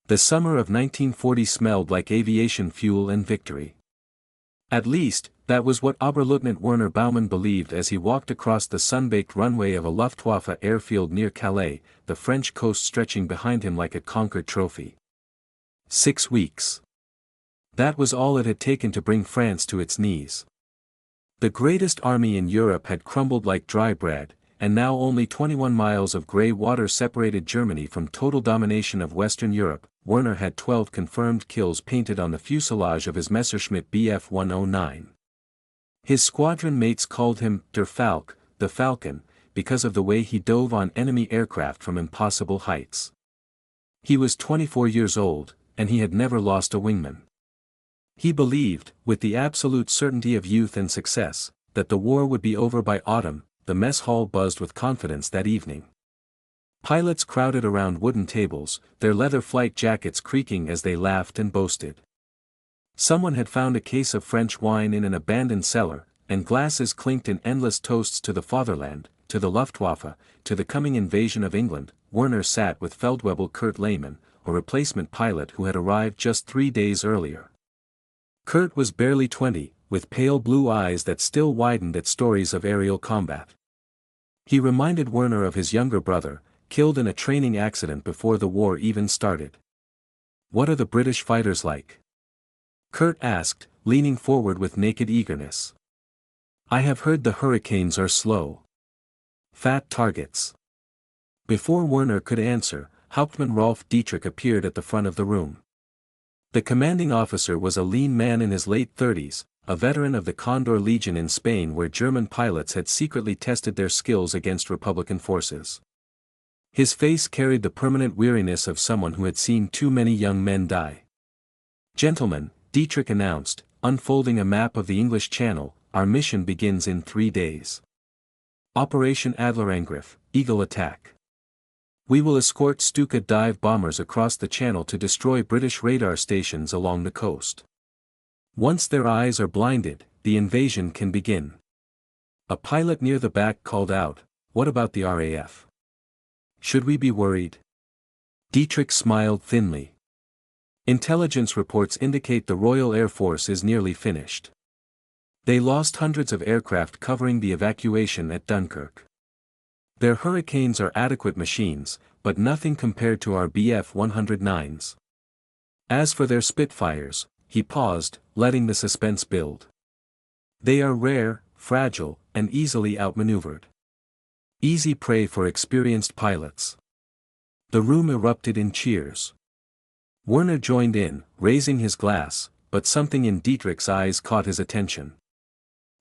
The summer of 1940 smelled like aviation fuel and victory. At least, that was what Oberleutnant Werner Baumann believed as he walked across the sun-baked runway of a Luftwaffe airfield near Calais, the French coast stretching behind him like a conquered trophy. 6 weeks. That was all it had taken to bring France to its knees. The greatest army in Europe had crumbled like dry bread, and now only 21 miles of grey water separated Germany from total domination of Western Europe. Werner had 12 confirmed kills painted on the fuselage of his Messerschmitt Bf 109. His squadron mates called him Der Falk, the Falcon, because of the way he dove on enemy aircraft from impossible heights. He was 24 years old, and he had never lost a wingman. He believed, with the absolute certainty of youth and success, that the war would be over by autumn. The mess hall buzzed with confidence that evening. Pilots crowded around wooden tables, their leather flight jackets creaking as they laughed and boasted. Someone had found a case of French wine in an abandoned cellar, and glasses clinked in endless toasts to the fatherland, to the Luftwaffe, to the coming invasion of England. Werner sat with Feldwebel Kurt Lehmann, a replacement pilot who had arrived just 3 days earlier. Kurt was barely 20, with pale blue eyes that still widened at stories of aerial combat. He reminded Werner of his younger brother, killed in a training accident before the war even started. "What are the British fighters like?" Kurt asked, leaning forward with naked eagerness. "I have heard the Hurricanes are slow. Fat targets." Before Werner could answer, Hauptmann Rolf Dietrich appeared at the front of the room. The commanding officer was a lean man in his late 30s, a veteran of the Condor Legion in Spain where German pilots had secretly tested their skills against Republican forces. His face carried the permanent weariness of someone who had seen too many young men die. "Gentlemen," Dietrich announced, unfolding a map of the English Channel, "our mission begins in 3 days. Operation Adlerangriff, Eagle Attack. We will escort Stuka dive bombers across the channel to destroy British radar stations along the coast. Once their eyes are blinded, the invasion can begin." A pilot near the back called out, "What about the RAF? Should we be worried?" Dietrich smiled thinly. "Intelligence reports indicate the Royal Air Force is nearly finished. They lost hundreds of aircraft covering the evacuation at Dunkirk. Their Hurricanes are adequate machines, but nothing compared to our Bf 109s. As for their Spitfires," he paused, letting the suspense build. "They are rare, fragile, and easily outmaneuvered. Easy prey for experienced pilots." The room erupted in cheers. Werner joined in, raising his glass, but something in Dietrich's eyes caught his attention.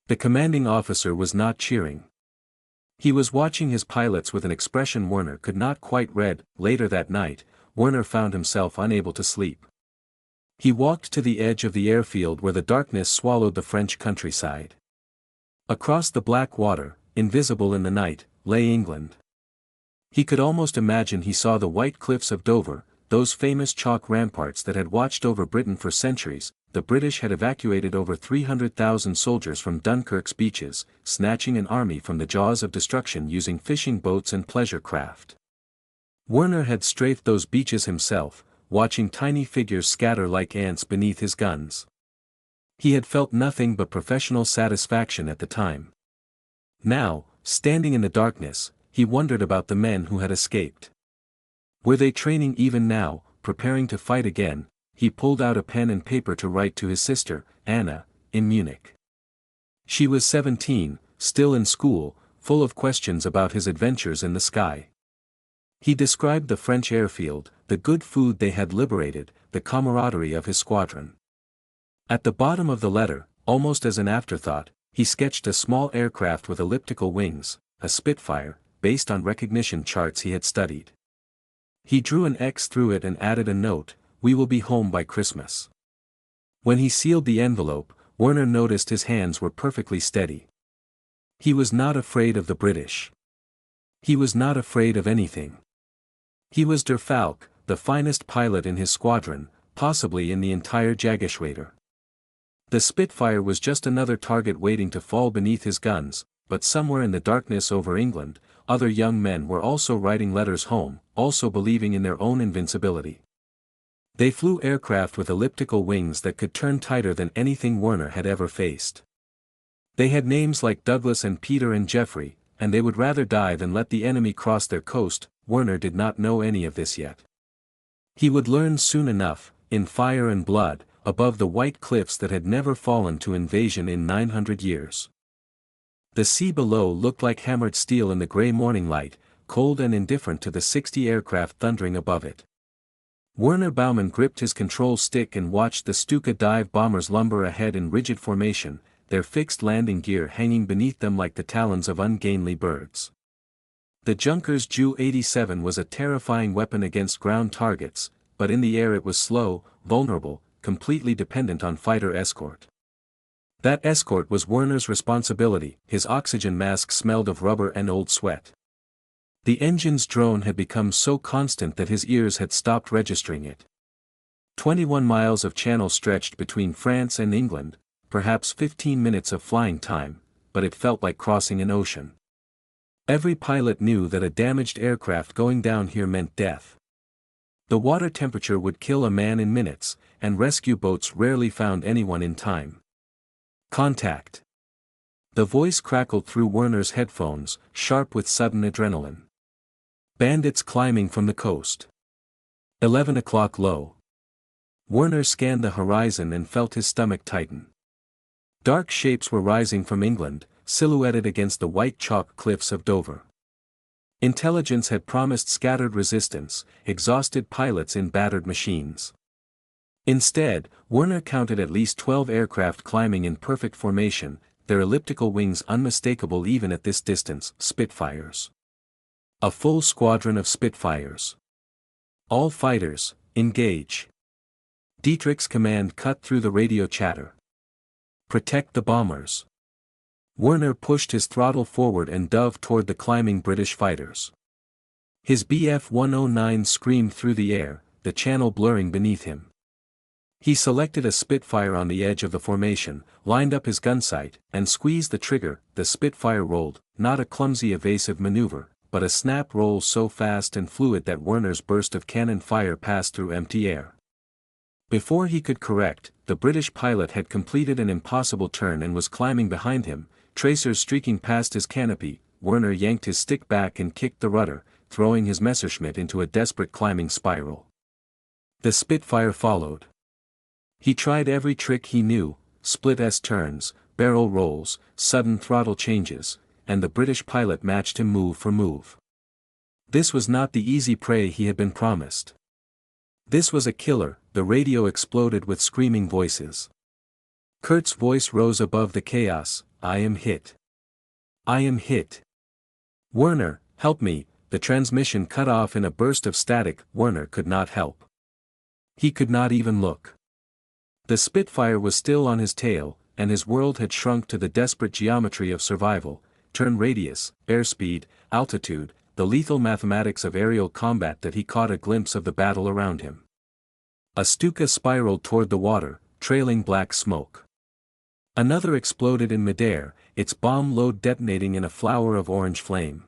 The commanding officer was not cheering. He was watching his pilots with an expression Werner could not quite read. Later that night, Werner found himself unable to sleep. He walked to the edge of the airfield where the darkness swallowed the French countryside. Across the black water, invisible in the night, lay England. He could almost imagine he saw the white cliffs of Dover, those famous chalk ramparts that had watched over Britain for centuries. The British had evacuated over 300,000 soldiers from Dunkirk's beaches, snatching an army from the jaws of destruction using fishing boats and pleasure craft. Werner had strafed those beaches himself, watching tiny figures scatter like ants beneath his guns. He had felt nothing but professional satisfaction at the time. Now, standing in the darkness, he wondered about the men who had escaped. Were they training even now, preparing to fight again? He pulled out a pen and paper to write to his sister, Anna, in Munich. She was 17, still in school, full of questions about his adventures in the sky. He described the French airfield, the good food they had liberated, the camaraderie of his squadron. At the bottom of the letter, almost as an afterthought, he sketched a small aircraft with elliptical wings, a Spitfire, based on recognition charts he had studied. He drew an X through it and added a note, "We will be home by Christmas." When he sealed the envelope, Werner noticed his hands were perfectly steady. He was not afraid of the British. He was not afraid of anything. He was Der Falk, the finest pilot in his squadron, possibly in the entire Jägerschwader. The Spitfire was just another target waiting to fall beneath his guns, but somewhere in the darkness over England, other young men were also writing letters home, also believing in their own invincibility. They flew aircraft with elliptical wings that could turn tighter than anything Werner had ever faced. They had names like Douglas and Peter and Jeffrey, and they would rather die than let the enemy cross their coast. Werner did not know any of this yet. He would learn soon enough, in fire and blood, above the white cliffs that had never fallen to invasion in 900 years. The sea below looked like hammered steel in the gray morning light, cold and indifferent to the 60 aircraft thundering above it. Werner Baumann gripped his control stick and watched the Stuka dive bombers lumber ahead in rigid formation, their fixed landing gear hanging beneath them like the talons of ungainly birds. The Junkers Ju-87 was a terrifying weapon against ground targets, but in the air it was slow, vulnerable, completely dependent on fighter escort. That escort was Werner's responsibility. His oxygen mask smelled of rubber and old sweat. The engine's drone had become so constant that his ears had stopped registering it. 21 miles of channel stretched between France and England, perhaps 15 minutes of flying time, but it felt like crossing an ocean. Every pilot knew that a damaged aircraft going down here meant death. The water temperature would kill a man in minutes, and rescue boats rarely found anyone in time. Contact. The voice crackled through Werner's headphones, sharp with sudden adrenaline. Bandits climbing from the coast. 11 o'clock low. Werner scanned the horizon and felt his stomach tighten. Dark shapes were rising from England, silhouetted against the white chalk cliffs of Dover. Intelligence had promised scattered resistance, exhausted pilots in battered machines. Instead, Werner counted at least 12 aircraft climbing in perfect formation, their elliptical wings unmistakable even at this distance. Spitfires. A full squadron of Spitfires. All fighters, engage. Dietrich's command cut through the radio chatter. Protect the bombers. Werner pushed his throttle forward and dove toward the climbing British fighters. His Bf-109 screamed through the air, the channel blurring beneath him. He selected a Spitfire on the edge of the formation, lined up his gun sight, and squeezed the trigger. The Spitfire rolled, not a clumsy evasive maneuver, but a snap roll so fast and fluid that Werner's burst of cannon fire passed through empty air. Before he could correct, the British pilot had completed an impossible turn and was climbing behind him, tracers streaking past his canopy. Werner yanked his stick back and kicked the rudder, throwing his Messerschmitt into a desperate climbing spiral. The Spitfire followed. He tried every trick he knew, split S-turns, barrel rolls, sudden throttle changes, and the British pilot matched him move for move. This was not the easy prey he had been promised. This was a killer. The radio exploded with screaming voices. Kurt's voice rose above the chaos. I am hit. I am hit. Werner, help me. The transmission cut off in a burst of static. Werner could not help. He could not even look. The Spitfire was still on his tail, and his world had shrunk to the desperate geometry of survival: turn radius, airspeed, altitude, the lethal mathematics of aerial combat. That he caught a glimpse of the battle around him. A Stuka spiraled toward the water, trailing black smoke. Another exploded in midair, its bomb load detonating in a flower of orange flame.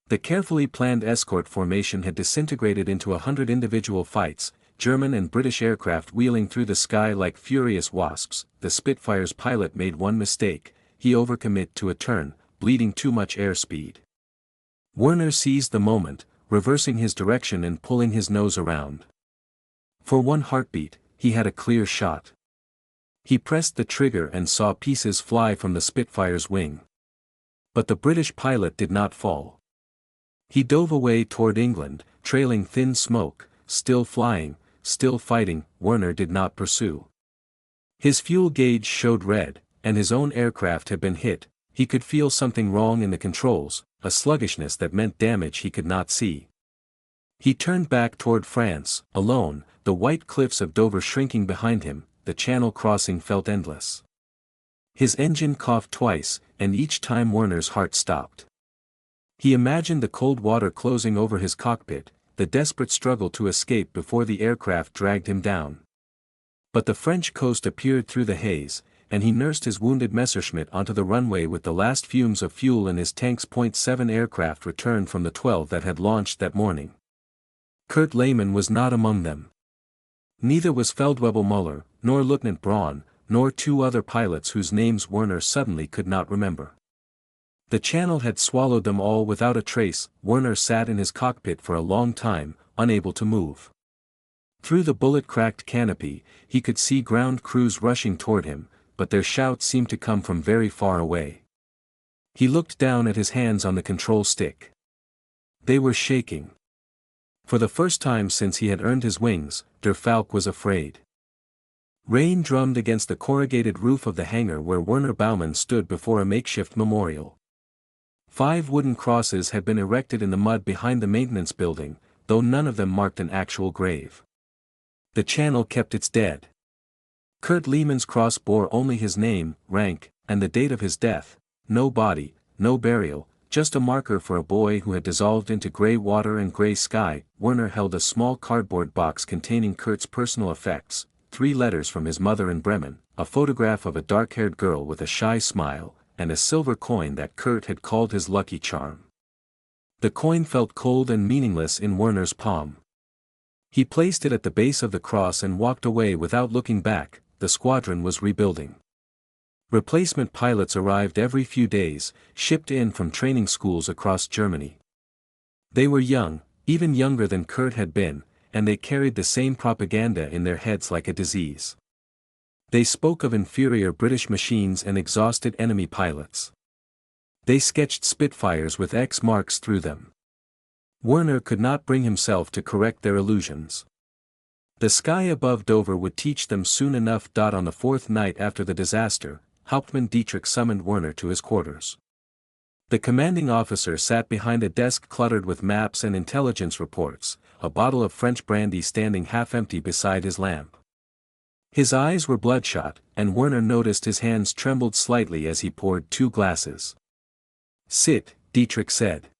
The carefully planned escort formation had disintegrated into 100 individual fights, German and British aircraft wheeling through the sky like furious wasps. The Spitfire's pilot made one mistake: he overcommitted to a turn, bleeding too much airspeed. Werner seized the moment, reversing his direction and pulling his nose around. For one heartbeat, he had a clear shot. He pressed the trigger and saw pieces fly from the Spitfire's wing. But the British pilot did not fall. He dove away toward England, trailing thin smoke, still flying, still fighting. Werner did not pursue. His fuel gauge showed red, and his own aircraft had been hit. He could feel something wrong in the controls, a sluggishness that meant damage he could not see. He turned back toward France, alone, the white cliffs of Dover shrinking behind him. The channel crossing felt endless. His engine coughed twice, and each time Werner's heart stopped. He imagined the cold water closing over his cockpit, the desperate struggle to escape before the aircraft dragged him down. But the French coast appeared through the haze, and he nursed his wounded Messerschmitt onto the runway with the last fumes of fuel in his tanks. 7 aircraft returned from the 12 that had launched that morning. Kurt Lehmann was not among them. Neither was Feldwebel Muller, nor Lieutenant Braun, nor two other pilots whose names Werner suddenly could not remember. The channel had swallowed them all without a trace. Werner sat in his cockpit for a long time, unable to move. Through the bullet-cracked canopy, he could see ground crews rushing toward him, but their shouts seemed to come from very far away. He looked down at his hands on the control stick. They were shaking. For the first time since he had earned his wings, Der Falk was afraid. Rain drummed against the corrugated roof of the hangar where Werner Baumann stood before a makeshift memorial. 5 wooden crosses had been erected in the mud behind the maintenance building, though none of them marked an actual grave. The channel kept its dead. Kurt Lehmann's cross bore only his name, rank, and the date of his death. No body, no burial, just a marker for a boy who had dissolved into gray water and gray sky. Werner held a small cardboard box containing Kurt's personal effects, 3 letters from his mother in Bremen, a photograph of a dark-haired girl with a shy smile, and a silver coin that Kurt had called his lucky charm. The coin felt cold and meaningless in Werner's palm. He placed it at the base of the cross and walked away without looking back. The squadron was rebuilding. Replacement pilots arrived every few days, shipped in from training schools across Germany. They were young, even younger than Kurt had been, and they carried the same propaganda in their heads like a disease. They spoke of inferior British machines and exhausted enemy pilots. They sketched Spitfires with X marks through them. Werner could not bring himself to correct their illusions. The sky above Dover would teach them soon enough. On the 4th night after the disaster, Hauptmann Dietrich summoned Werner to his quarters. The commanding officer sat behind a desk cluttered with maps and intelligence reports, a bottle of French brandy standing half-empty beside his lamp. His eyes were bloodshot, and Werner noticed his hands trembled slightly as he poured 2 glasses. "Sit," Dietrich said.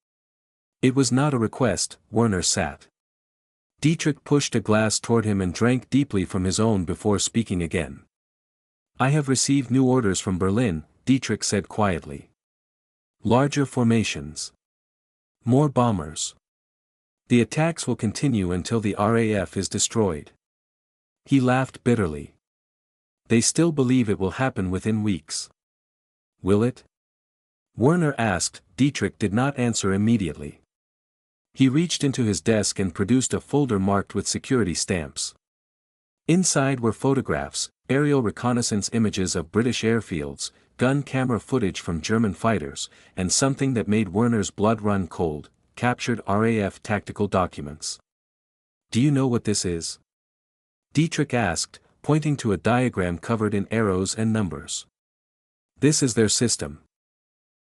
It was not a request. Werner sat. Dietrich pushed a glass toward him and drank deeply from his own before speaking again. "I have received new orders from Berlin," Dietrich said quietly. "Larger formations. More bombers. The attacks will continue until the RAF is destroyed." He laughed bitterly. "They still believe it will happen within weeks. Will it?" Werner asked. Dietrich did not answer immediately. He reached into his desk and produced a folder marked with security stamps. Inside were photographs, aerial reconnaissance images of British airfields, gun camera footage from German fighters, and something that made Werner's blood run cold, captured RAF tactical documents. "Do you know what this is?" Dietrich asked, pointing to a diagram covered in arrows and numbers. "This is their system.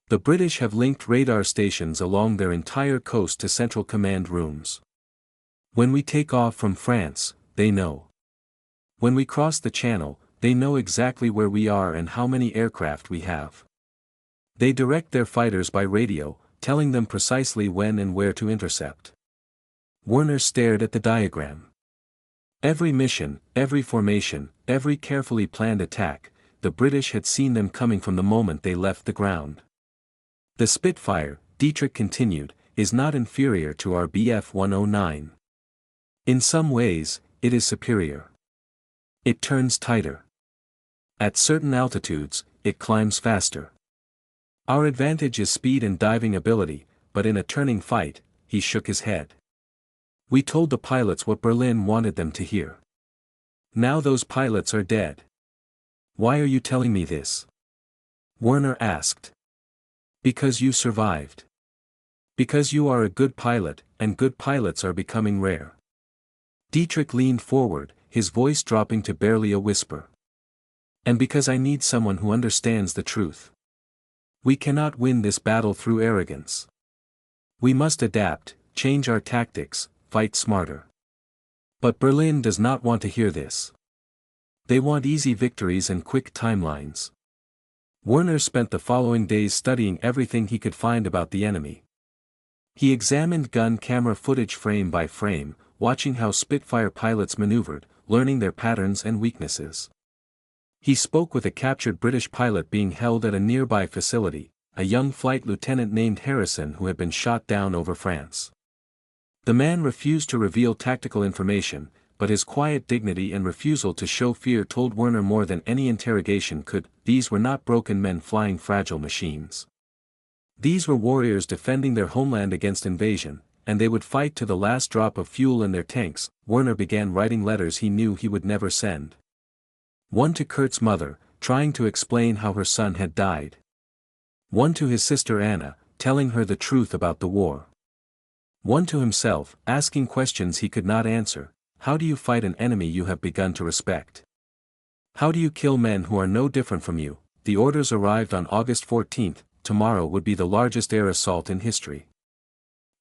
The British have linked radar stations along their entire coast to central command rooms. When we take off from France, they know. When we cross the channel, they know exactly where we are and how many aircraft we have. They direct their fighters by radio, telling them precisely when and where to intercept." Werner stared at the diagram. Every mission, every formation, every carefully planned attack, the British had seen them coming from the moment they left the ground. "The Spitfire," Dietrich continued, "is not inferior to our Bf 109. In some ways, it is superior. It turns tighter. At certain altitudes, it climbs faster. Our advantage is speed and diving ability, but in a turning fight," he shook his head. "We told the pilots what Berlin wanted them to hear. Now those pilots are dead. Why are you telling me this?" Werner asked. "Because you survived. Because you are a good pilot, and good pilots are becoming rare." Dietrich leaned forward, his voice dropping to barely a whisper. "And because I need someone who understands the truth. We cannot win this battle through arrogance. We must adapt, change our tactics, fight smarter. But Berlin does not want to hear this. They want easy victories and quick timelines." Werner spent the following days studying everything he could find about the enemy. He examined gun camera footage frame by frame, watching how Spitfire pilots maneuvered, learning their patterns and weaknesses. He spoke with a captured British pilot being held at a nearby facility, a young flight lieutenant named Harrison who had been shot down over France. The man refused to reveal tactical information, but his quiet dignity and refusal to show fear told Werner more than any interrogation could. These were not broken men flying fragile machines. These were warriors defending their homeland against invasion, and they would fight to the last drop of fuel in their tanks. Werner began writing letters he knew he would never send. One to Kurt's mother, trying to explain how her son had died. One to his sister Anna, telling her the truth about the war. One to himself, asking questions he could not answer. How do you fight an enemy you have begun to respect? How do you kill men who are no different from you? The orders arrived on August 14. Tomorrow would be the largest air assault in history.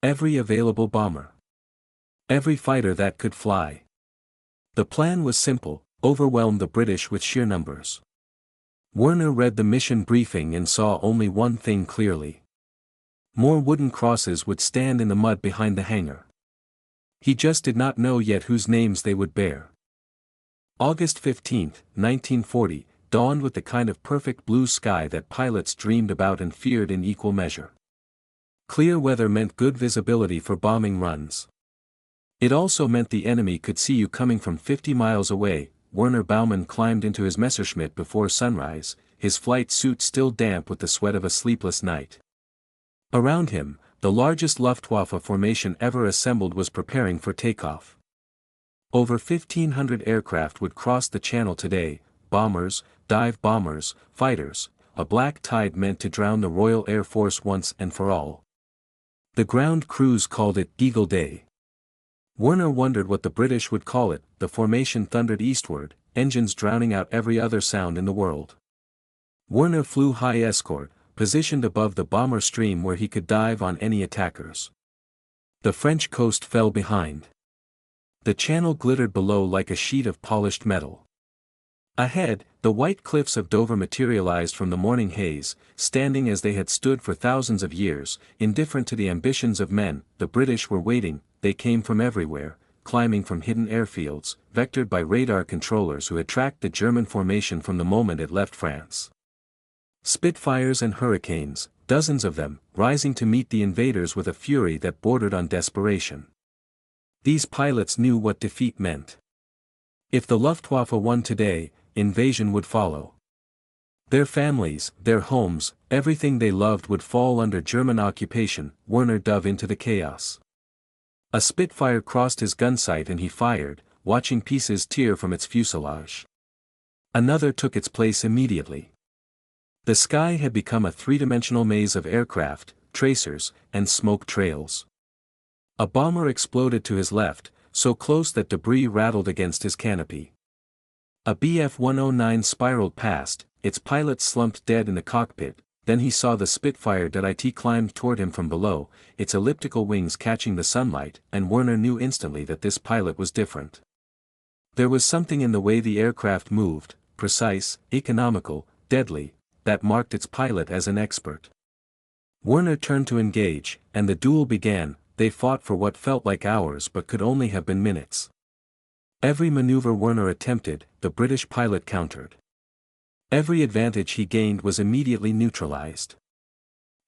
Every available bomber. Every fighter that could fly. The plan was simple: overwhelm the British with sheer numbers. Werner read the mission briefing and saw only one thing clearly. More wooden crosses would stand in the mud behind the hangar. He just did not know yet whose names they would bear. August 15, 1940, dawned with the kind of perfect blue sky that pilots dreamed about and feared in equal measure. Clear weather meant good visibility for bombing runs. It also meant the enemy could see you coming from 50 miles away. Werner Baumann climbed into his Messerschmitt before sunrise, his flight suit still damp with the sweat of a sleepless night. Around him, the largest Luftwaffe formation ever assembled was preparing for takeoff. Over 1,500 aircraft would cross the channel today: bombers, dive bombers, fighters. A black tide meant to drown the Royal Air Force once and for all. The ground crews called it Eagle Day. Werner wondered what the British would call it. The formation thundered eastward, engines drowning out every other sound in the world. Werner flew high escort, positioned above the bomber stream where he could dive on any attackers. The French coast fell behind. The channel glittered below like a sheet of polished metal. Ahead, the white cliffs of Dover materialized from the morning haze, standing as they had stood for thousands of years, indifferent to the ambitions of men. The British were waiting. They came from everywhere, climbing from hidden airfields, vectored by radar controllers who had tracked the German formation from the moment it left France. Spitfires and Hurricanes, dozens of them, rising to meet the invaders with a fury that bordered on desperation. These pilots knew what defeat meant. If the Luftwaffe won today, invasion would follow. Their families, their homes, everything they loved would fall under German occupation. Werner dove into the chaos. A Spitfire crossed his gun sight and he fired, watching pieces tear from its fuselage. Another took its place immediately. The sky had become a three-dimensional maze of aircraft, tracers, and smoke trails. A bomber exploded to his left, so close that debris rattled against his canopy. A Bf-109 spiraled past, its pilot slumped dead in the cockpit. Then he saw the Spitfire.it climb toward him from below, its elliptical wings catching the sunlight, and Werner knew instantly that this pilot was different. There was something in the way the aircraft moved, precise, economical, deadly, that marked its pilot as an expert. Werner turned to engage, and the duel began. They fought for what felt like hours but could only have been minutes. Every maneuver Werner attempted, the British pilot countered. Every advantage he gained was immediately neutralized.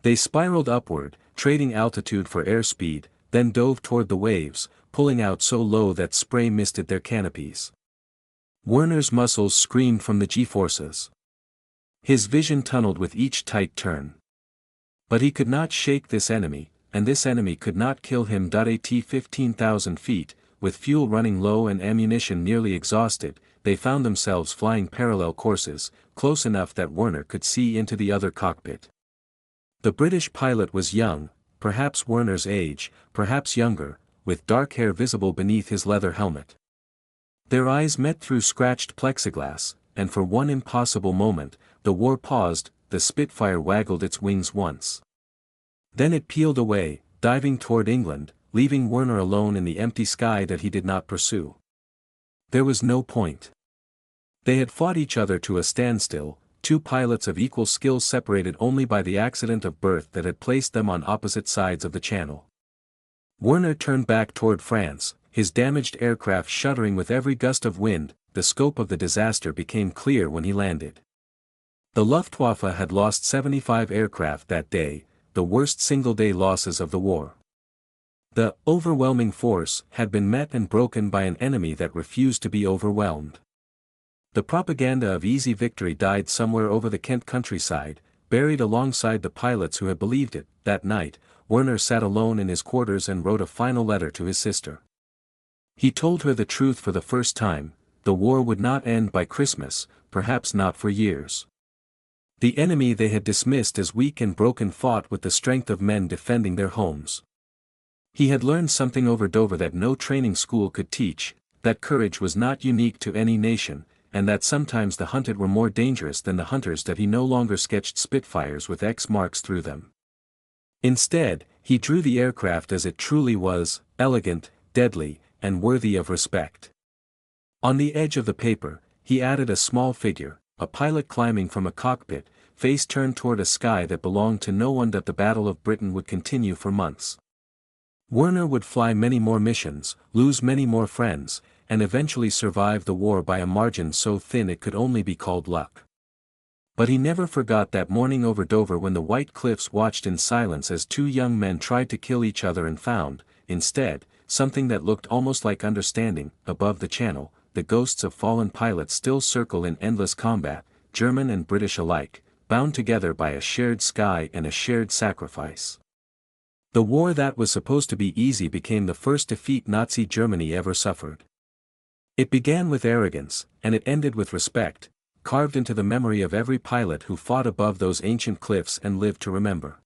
They spiraled upward, trading altitude for airspeed, then dove toward the waves, pulling out so low that spray misted their canopies. Werner's muscles screamed from the G-forces. His vision tunneled with each tight turn. But he could not shake this enemy, and this enemy could not kill him. At 15,000 feet, with fuel running low and ammunition nearly exhausted, they found themselves flying parallel courses, close enough that Werner could see into the other cockpit. The British pilot was young, perhaps Werner's age, perhaps younger, with dark hair visible beneath his leather helmet. Their eyes met through scratched plexiglass, and for one impossible moment, the war paused. The Spitfire waggled its wings once. Then it peeled away, diving toward England, leaving Werner alone in the empty sky that he did not pursue. There was no point. They had fought each other to a standstill, two pilots of equal skill separated only by the accident of birth that had placed them on opposite sides of the channel. Werner turned back toward France, his damaged aircraft shuddering with every gust of wind. The scope of the disaster became clear when he landed. The Luftwaffe had lost 75 aircraft that day, the worst single-day losses of the war. The overwhelming force had been met and broken by an enemy that refused to be overwhelmed. The propaganda of easy victory died somewhere over the Kent countryside, buried alongside the pilots who had believed it. That night, Werner sat alone in his quarters and wrote a final letter to his sister. He told her the truth for the first time: the war would not end by Christmas, perhaps not for years. The enemy they had dismissed as weak and broken fought with the strength of men defending their homes. He had learned something over Dover that no training school could teach, that courage was not unique to any nation, and that sometimes the hunted were more dangerous than the hunters. That he no longer sketched Spitfires with X marks through them. Instead, he drew the aircraft as it truly was: elegant, deadly, and worthy of respect. On the edge of the paper, he added a small figure, a pilot climbing from a cockpit, face turned toward a sky that belonged to no one. That the Battle of Britain would continue for months. Werner would fly many more missions, lose many more friends, and eventually survive the war by a margin so thin it could only be called luck. But he never forgot that morning over Dover when the white cliffs watched in silence as two young men tried to kill each other and found, instead, something that looked almost like understanding. Above the channel, the ghosts of fallen pilots still circle in endless combat, German and British alike, bound together by a shared sky and a shared sacrifice. The war that was supposed to be easy became the first defeat Nazi Germany ever suffered. It began with arrogance, and it ended with respect, carved into the memory of every pilot who fought above those ancient cliffs and lived to remember.